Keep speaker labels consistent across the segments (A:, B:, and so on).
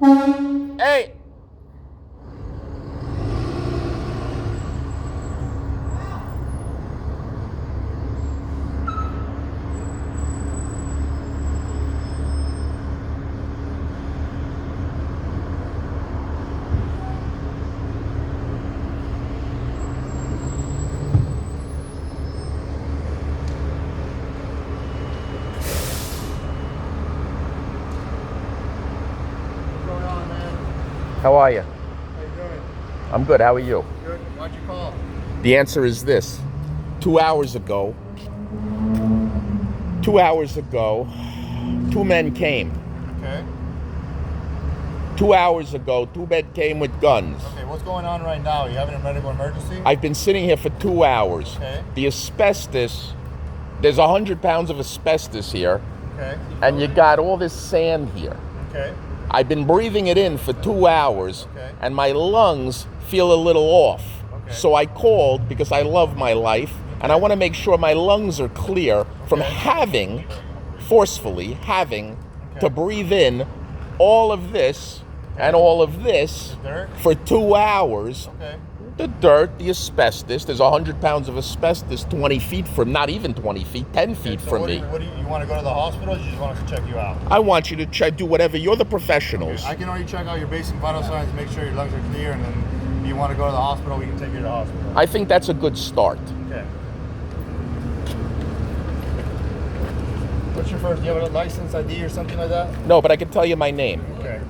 A: Hey! How are you?
B: How you doing?
A: I'm good. How are you?
B: Good. Why'd you call?
A: The answer is this. 2 hours ago, 2 men came.
B: Okay.
A: 2 hours ago, 2 men came with guns.
B: Okay, what's going on right now? You having a medical emergency?
A: I've been sitting here for 2 hours.
B: Okay.
A: The asbestos, there's 100 pounds of asbestos here.
B: Okay.
A: And you got all this sand here.
B: Okay.
A: I've been breathing it in for 2 hours,
B: Okay.
A: and my lungs feel a little off.
B: Okay.
A: So I called because I love my life, and I want to make sure my lungs are clear from forcefully having to breathe in all of this and all of this for 2 hours.
B: Okay.
A: The dirt, the asbestos, there's 100 pounds of asbestos 20 feet from, not even 20 feet, 10 feet
B: So
A: from
B: what
A: me.
B: Do you want to go to the hospital or you just want us to check you out?
A: I want you to do whatever. You're the professionals.
B: I can already check out your basic vital signs, make sure your lungs are clear, and then if you want to go to the hospital, we can take you to the hospital.
A: I think that's a good start.
B: Okay. What's your first? Do you have a license, ID, or something like that?
A: No, but I can tell you my name.
B: Okay.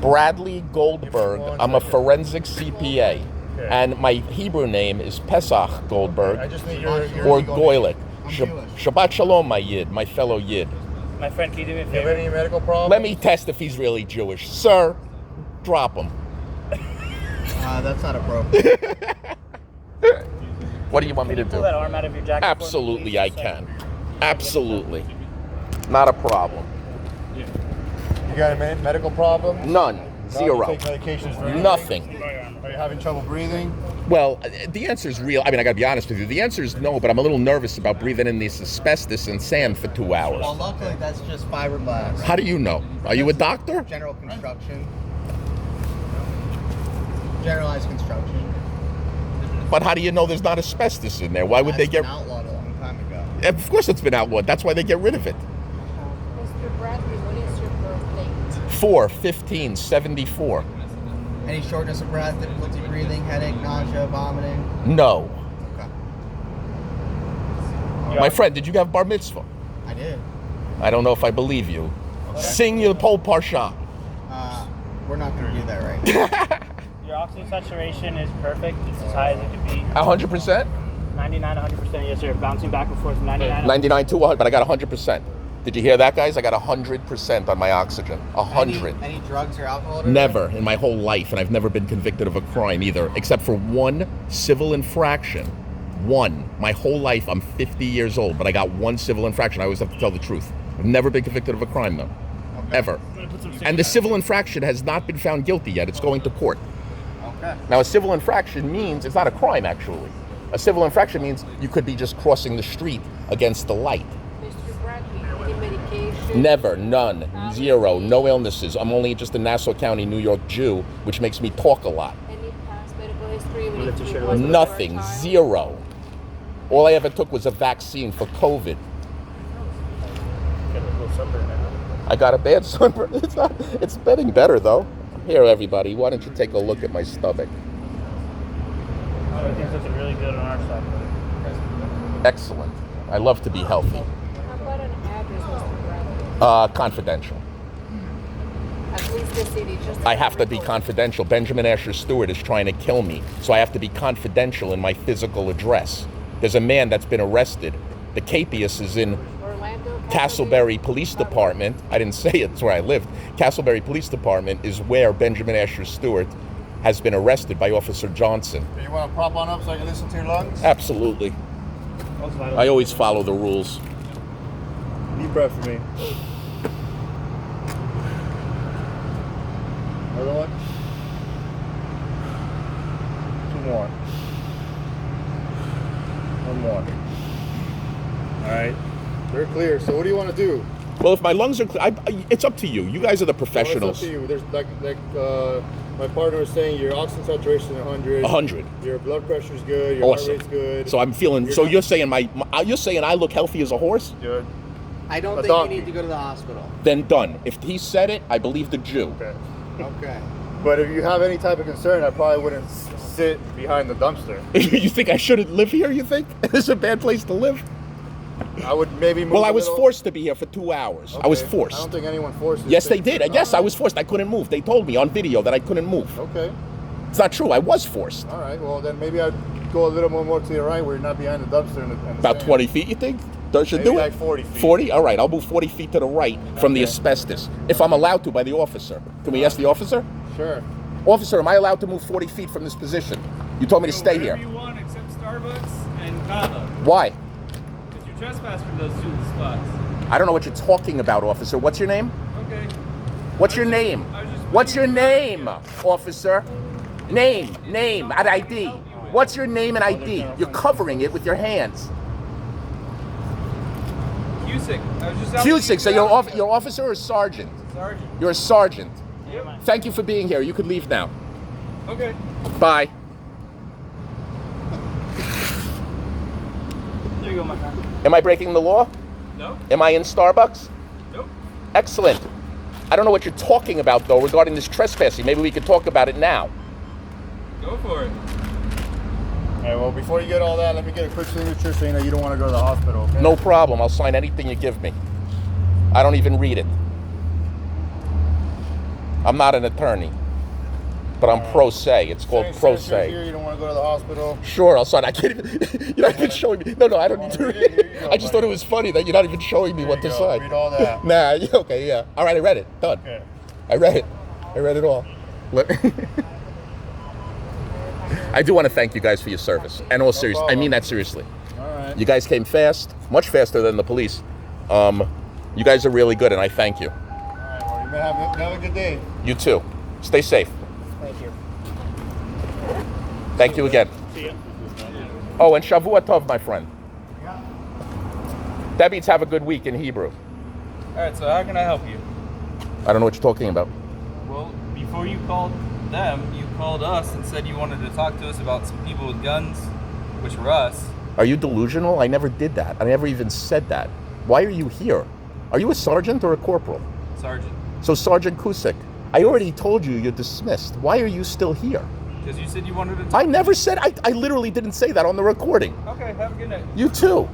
A: Bradley Goldberg. I'm a forensic CPA.
B: Okay.
A: And my Hebrew name is Pesach Goldberg,
B: I just need your
A: or
B: legal
A: Goylik.
B: name. I'm Jewish.
A: Shabbat Shalom, my Yid, my fellow Yid.
C: My friend, can you do me a
B: Do you have
C: favor?
B: any medical problems?
A: Let me test if he's really Jewish. Sir, drop him.
B: That's not appropriate.
A: What do you want me to
C: Pull
A: do?
C: that arm out of your jacket. for me,
A: Absolutely,
C: please?
A: I can. Absolutely. Not a problem.
B: You got a medical problem?
A: None.
B: Do
A: Zero.
B: you take medications for anything?
A: Nothing.
B: Are you having trouble breathing?
A: Well, the answer is real. I mean, I gotta be honest with you. The answer is no, but I'm a little nervous about breathing in this asbestos and sand for 2 hours.
D: Well, luckily that's just fiberglass.
A: How do you know? Are you a doctor?
D: General construction. Generalized construction.
A: But how do you know there's not asbestos in there? Why would they
D: That's
A: get...
D: been outlawed a long time ago.
A: Of course it's been outlawed. That's why they get rid of it.
E: Mr. Bradley, what is your birth date?
A: 4/15/74.
D: Any shortness of breath, difficulty breathing, headache, nausea, vomiting?
A: No.
D: Okay.
A: My friend, did you have bar mitzvah?
D: I did.
A: I don't know if I believe you. Sing your whole parsha.
D: We're not going to do that right now.
C: Your oxygen saturation is perfect. It's as high as it could be.
A: 100%?
C: 99, 100%. Yes, sir. Bouncing back and forth. 99.
A: 99 to 100, but I got 100%. Did you hear that, guys? I got 100% on my oxygen. 100.
D: Any drugs or alcohol?
A: Never in my whole life, and I've never been convicted of a crime either, except for one civil infraction. One. My whole life, I'm 50 years old, but I got one civil infraction. I always have to tell the truth. I've never been convicted of a crime, though.
D: Okay.
A: Ever. And the civil infraction has not been found guilty yet. It's going to court.
D: Okay.
A: Now, a civil infraction means it's not a crime, actually. A civil infraction means you could be just crossing the street against the light.
E: Mr. Bradley, any medication?
A: Never, none, zero, no illnesses. I'm only just a Nassau County, New York Jew, which makes me talk a lot.
E: Any past medical history?
C: We'll let you share
E: Was
C: those.
A: Nothing, zero. All I ever took was a vaccine for COVID.
C: Got a little sunburn now.
A: I got a bad sunburn. It's getting better, though. Here, everybody, why don't you take a look at my stomach?
C: Everything's looking really good on our side.
A: Excellent. I love to be healthy.
E: How about an address, Mr. Bradley?
A: Confidential.
E: At least the city, just
A: I have to be confidential. Benjamin Asher Stewart is trying to kill me, so I have to be confidential in my physical address. There's a man that's been arrested. The Capias is in
E: Orlando,
A: Castleberry Police Department. I didn't say it's where I lived. Castleberry Police Department is where Benjamin Asher Stewart has been arrested by Officer Johnson.
B: Do you want to prop on up so I can listen to your lungs?
A: Absolutely. I always follow the rules.
B: Deep breath for me. Another one. 2 more. 1 more. All right. They're clear. So what do you want to do?
A: Well, if my lungs are clear, it's up to you. You guys are the
B: Well,
A: professionals.
B: it's up to you. There's my partner was saying, your oxygen saturation is 100.
A: 100.
B: Your blood pressure is good. Your
A: Awesome.
B: heart rate's good.
A: So I'm feeling. So you're saying you're saying I look healthy as a horse?
B: Good.
D: I don't
B: A
D: think
B: donkey.
D: you need to go to the hospital.
A: Then done. If he said it, I believe the Jew.
B: Okay.
D: Okay.
B: But if you have any type of concern, I probably wouldn't sit behind the dumpster.
A: You think I shouldn't live here? You think this is a bad place to live?
B: I would maybe move.
A: Well, I
B: a
A: was
B: little.
A: forced to be here for 2 hours. I was
B: Okay.
A: forced.
B: I don't think anyone forced you.
A: Yes,
B: to
A: they
B: sit.
A: did. Yes, I was forced. I couldn't move. They told me on video that I couldn't move.
B: Okay.
A: It's not true. I was forced.
B: All right. Well, then maybe I'd go a little more to the right, where you're not behind the dumpster. And the
A: About
B: sand.
A: 20 feet, you think? Should
B: Maybe
A: do it?
B: like 40 feet.
A: 40? All right, I'll move 40 feet to the right from the asbestos. If I'm allowed to by the officer. Can we ask the officer?
B: Sure.
A: Officer, am I allowed to move 40 feet from this position? You told me to stay here.
F: Whatever you want except Starbucks and Kava.
A: Why?
F: Because you trespass from those two spots.
A: I don't know what you're talking about, officer. What's your name?
F: Okay.
A: What's your name?
F: I was just
A: What's your name, officer? Name, at ID. What's your name and ID? You're covering it with your hands.
F: Cusick. I was just out
A: Cusick, so
F: with you.
A: you're officer or sergeant?
F: Sergeant.
A: You're a sergeant.
F: Yep.
A: Thank you for being here. You can leave now.
F: Okay.
A: Bye.
C: There you go, my friend.
A: Am I breaking the law?
F: No?
A: Am I in Starbucks?
F: Nope.
A: Excellent. I don't know what you're talking about, though, regarding this trespassing. Maybe we could talk about it now.
F: Go for it.
B: All right. Well, before you get all that, let me get a quick signature saying that you don't want to go to the hospital. Okay?
A: No problem. I'll sign anything you give me. I don't even read it. I'm not an attorney, but I'm pro se. It's called
B: Saying
A: pro
B: signature
A: se.
B: Here, you don't want to go to the hospital.
A: Sure, I'll sign. I can't even. You're not even showing me. No, I don't need to
B: Read
A: read
B: it. Here
A: it.
B: you go,
A: I just thought
B: buddy.
A: it was funny that you're not even showing me
B: Here
A: what
B: you
A: to
B: go.
A: sign.
B: Read all that.
A: Nah, okay, yeah. All right, I read it. Done.
B: Okay.
A: I read it. I read it all. I do want to thank you guys for your service. And all serious, I
B: problem.
A: mean that seriously.
B: All right.
A: You guys came fast, much faster than the police. You guys are really good, and I thank you.
B: All right. Well, you may have a good day.
A: You too. Stay safe.
C: Thank you.
A: Thank you again.
C: See ya.
A: Oh, and Shavua Tov, my friend. That means have a good week in Hebrew.
F: All right, so how can I help you?
A: I don't know what you're talking about.
F: Well, before you called them, you called us and said you wanted to talk to us about some people with guns, which were us.
A: Are you delusional? I never did that. I never even said that. Why are you here? Are you a sergeant or a corporal?
F: Sergeant.
A: So Sergeant Cusick, I already told you you're dismissed. Why are you still here?
F: Because you said you wanted to talk.
A: I never said, I literally didn't say that on the recording.
F: Okay, have a good night.
A: You too.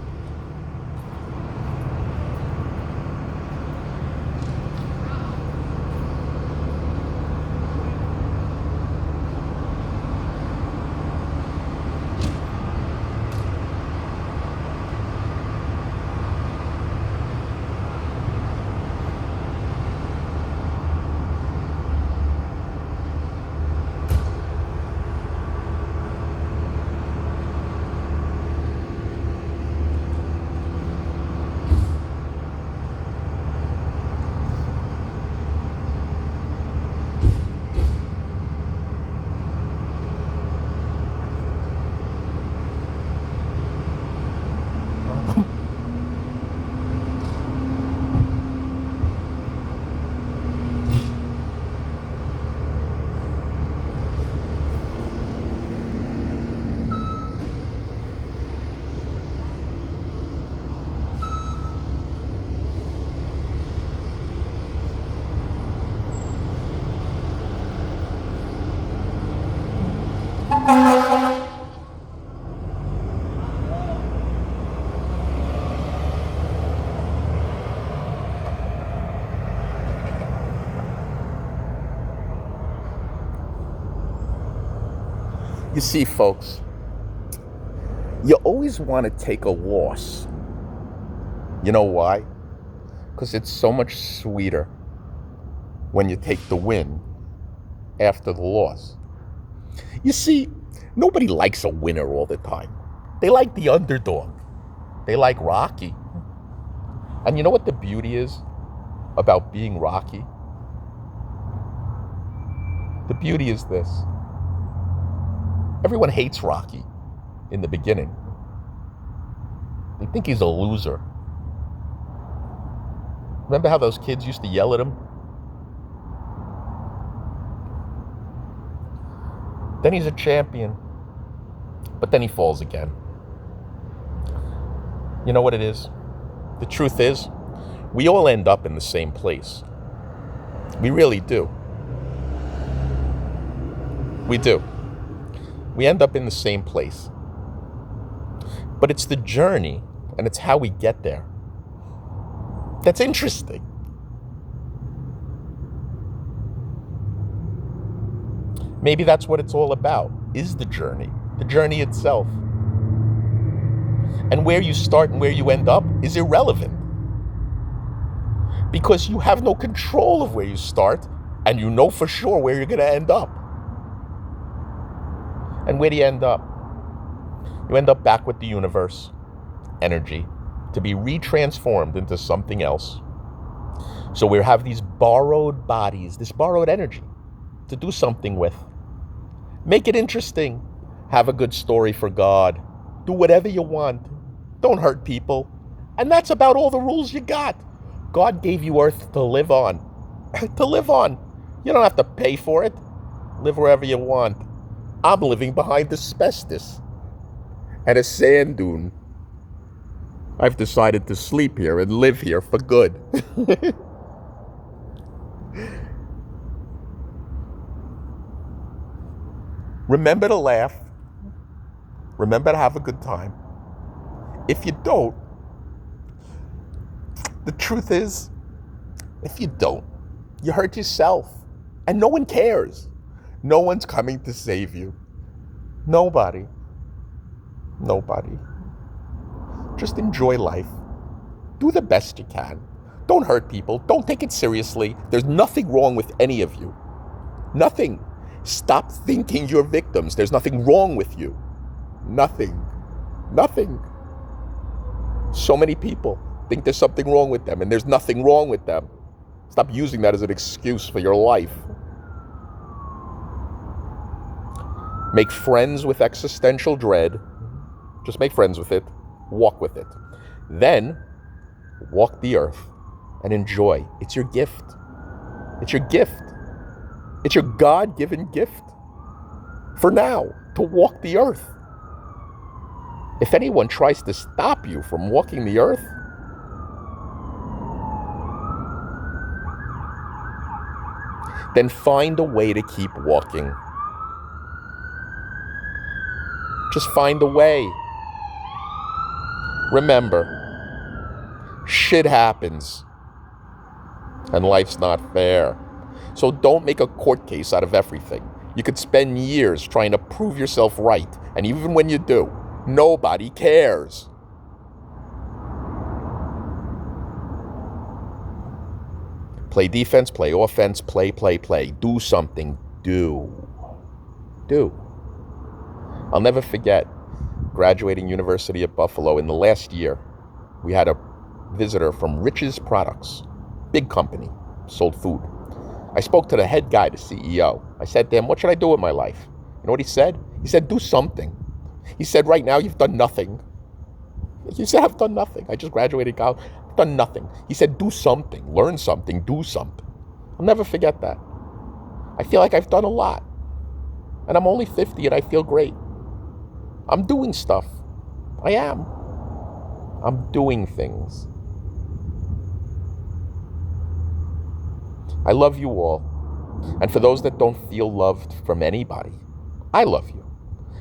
A: You see, folks, you always want to take a loss. You know why? Because it's so much sweeter when you take the win after the loss. You see, nobody likes a winner all the time. They like the underdog. They like Rocky. And you know what the beauty is about being Rocky? The beauty is this. Everyone hates Rocky in the beginning. They think he's a loser. Remember how those kids used to yell at him? Then he's a champion. But then he falls again. You know what it is? The truth is, we all end up in the same place. We really do. We do. We end up in the same place. But it's the journey, and it's how we get there that's interesting. Maybe that's what it's all about, is the journey itself. And where you start and where you end up is irrelevant. Because you have no control of where you start, and you know for sure where you're going to end up. And where do you end up? You end up back with the universe, energy, to be retransformed into something else. So we have these borrowed bodies, this borrowed energy to do something with. Make it interesting. Have a good story for God. Do whatever you want. Don't hurt people. And that's about all the rules you got. God gave you earth to live on. To live on. You don't have to pay for it. Live wherever you want. I'm living behind asbestos and a sand dune. I've decided to sleep here and live here for good. Remember to laugh. Remember to have a good time. If you don't, the truth is, if you don't, you hurt yourself. And no one cares. No one's coming to save you. Nobody. Nobody. Just enjoy life. Do the best you can. Don't hurt people. Don't take it seriously. There's nothing wrong with any of you. Nothing. Stop thinking you're victims. There's nothing wrong with you. Nothing. Nothing. So many people think there's something wrong with them, and there's nothing wrong with them. Stop using that as an excuse for your life. Make friends with existential dread. Just make friends with it. Walk with it. Then, walk the earth and enjoy. It's your gift. It's your gift. It's your God-given gift. For now, to walk the earth. If anyone tries to stop you from walking the earth, then find a way to keep walking. Just find a way. Remember, shit happens, and life's not fair. So don't make a court case out of everything. You could spend years trying to prove yourself right, and even when you do, nobody cares. Play defense, play offense, play. Do something. Do. I'll never forget graduating University of Buffalo in the last year. We had a visitor from Rich's Products, big company, sold food. I spoke to the head guy, the CEO. I said to him, what should I do with my life? You know what he said? He said, do something. He said, right now you've done nothing. He said, I've done nothing. I just graduated college. I've done nothing. He said, do something, learn something, do something. I'll never forget that. I feel like I've done a lot. And I'm only 50 and I feel great. I'm doing stuff. I am. I'm doing things. I love you all. And for those that don't feel loved from anybody, I love you.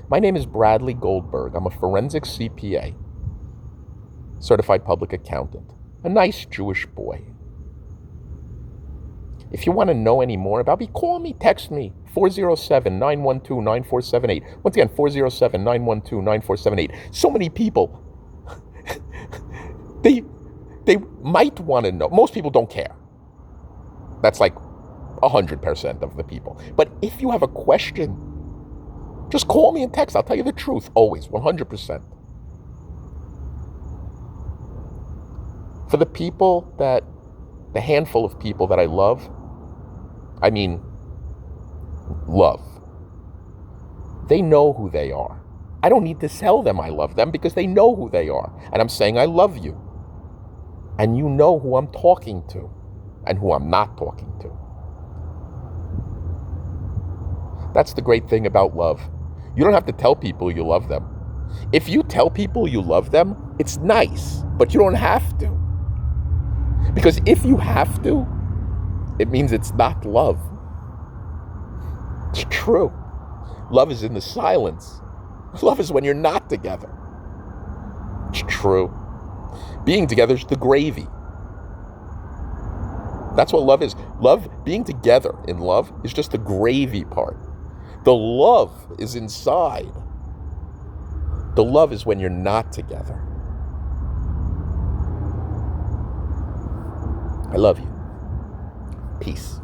A: My name is Bradley Goldberg. I'm a forensic CPA, certified public accountant, a nice Jewish boy. If you want to know any more about me, call me, text me, 407-912-9478. Once again, 407-912-9478. So many people, they might want to know. Most people don't care. That's like 100% of the people. But if you have a question, just call me and text. I'll tell you the truth, always, 100%. For the people the handful of people that I love, I mean, love. They know who they are. I don't need to tell them I love them because they know who they are. And I'm saying I love you. And you know who I'm talking to and who I'm not talking to. That's the great thing about love. You don't have to tell people you love them. If you tell people you love them, it's nice, but you don't have to. Because if you have to, it means it's not love. It's true. Love is in the silence. Love is when you're not together. It's true. Being together is the gravy. That's what love is. Love, being together in love, is just the gravy part. The love is inside. The love is when you're not together. I love you. Peace.